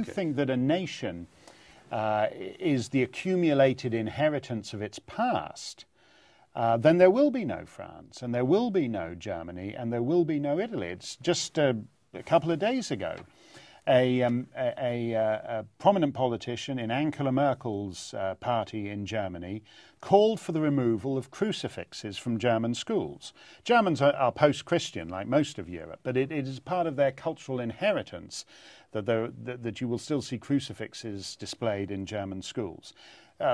you think that a nation is the accumulated inheritance of its past, then there will be no France, and there will be no Germany, and there will be no Italy. It's just a couple of days ago, a prominent politician in Angela Merkel's party in Germany called for the removal of crucifixes from German schools. Germans are post-Christian, like most of Europe, but it is part of their cultural inheritance that you will still see crucifixes displayed in German schools.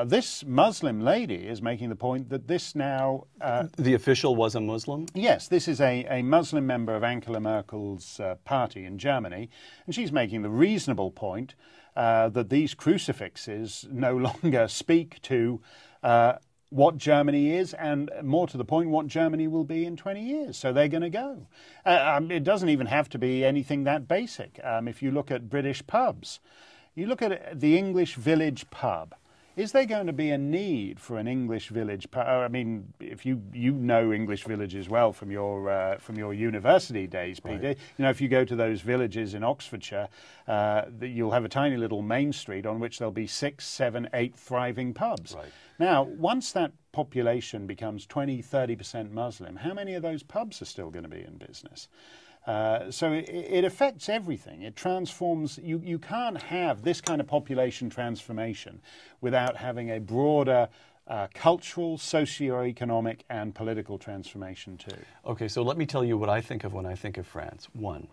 This Muslim lady is making the point that this now... the official was a Muslim? Yes, this is a Muslim member of Angela Merkel's party in Germany, and she's making the reasonable point that these crucifixes no longer speak to what Germany is, and more to the point, what Germany will be in 20 years. So they're going to go. It doesn't even have to be anything that basic. If you look at British pubs, you look at the English village pub. Is there going to be a need for an English village pub? I mean, if you know English villages well from your university days, Peter, right. You know, if you go to those villages in Oxfordshire, you'll have a tiny little main street on which there'll be 6, 7, 8 thriving pubs. Right. Now, once that population becomes 20, 30% Muslim, how many of those pubs are still going to be in business? So it affects everything. It transforms. You can't have this kind of population transformation without having a broader cultural, socio-economic, and political transformation too. Okay, so let me tell you what I think of when I think of France. 1,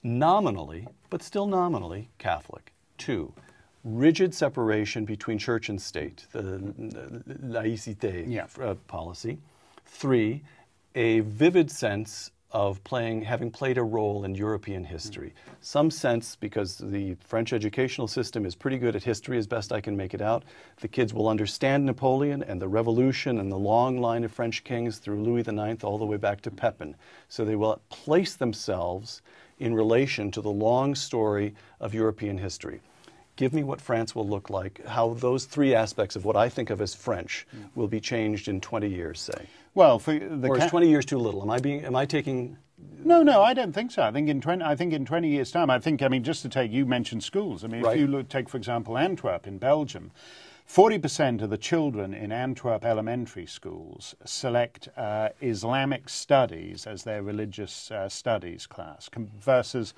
nominally, but still nominally, Catholic. 2, rigid separation between church and state, the laïcité policy. 3, a vivid sense of having played a role in European history. Some sense, because the French educational system is pretty good at history as best I can make it out, the kids will understand Napoleon and the Revolution and the long line of French kings through Louis IX all the way back to Pepin. So they will place themselves in relation to the long story of European history. Give me what France will look like, how those 3 aspects of what I think of as French will be changed in 20 years, say. Well, for the or is 20 years too little? Am I taking... No, I don't think so. I think in 20 years' time, I mean, just to take, you mentioned schools. I mean, right. If you take, for example, Antwerp in Belgium, 40% of the children in Antwerp elementary schools select Islamic studies as their religious studies class, versus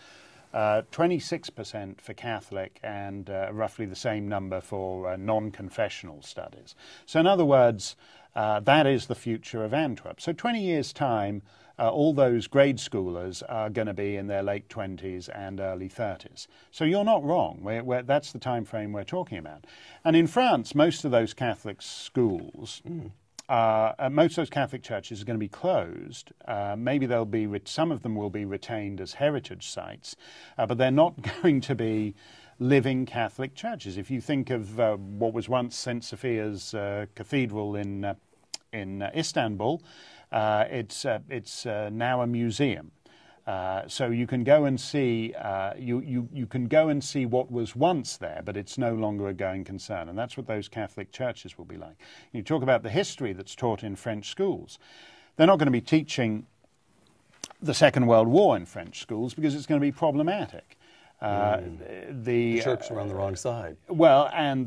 26% for Catholic and roughly the same number for non-confessional studies. So in other words, that is the future of Antwerp. So 20 years' time, all those grade schoolers are going to be in their late 20s and early 30s. So you're not wrong. That's the time frame we're talking about. And in France, most of those Catholic schools... most of those Catholic churches are going to be closed. Maybe some of them will be retained as heritage sites, but they're not going to be living Catholic churches. If you think of what was once St. Sophia's Cathedral in Istanbul, it's now a museum. So you can go and see you can go and see what was once there, but it's no longer a going concern, and that's what those Catholic churches will be like. You talk about the history that's taught in French schools. They're not going to be teaching the Second World War in French schools because it's going to be problematic. The Turks were on the wrong side. Well, and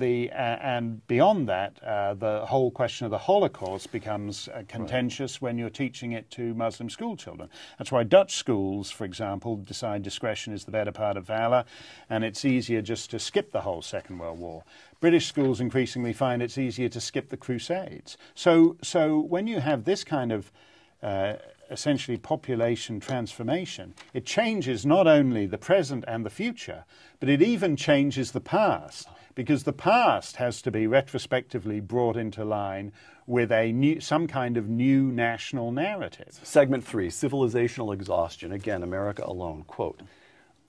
beyond that, the whole question of the Holocaust becomes contentious when you're teaching it to Muslim school children. That's why Dutch schools, for example, decide discretion is the better part of valor, and it's easier just to skip the whole Second World War. British schools increasingly find it's easier to skip the Crusades. So when you have this kind of essentially population transformation, it changes not only the present and the future, but it even changes the past, because the past has to be retrospectively brought into line with some kind of new national narrative. Segment 3, civilizational exhaustion. Again, America alone. Quote,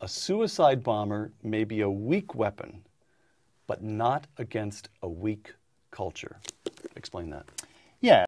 a suicide bomber may be a weak weapon, but not against a weak culture. Explain that. Yeah.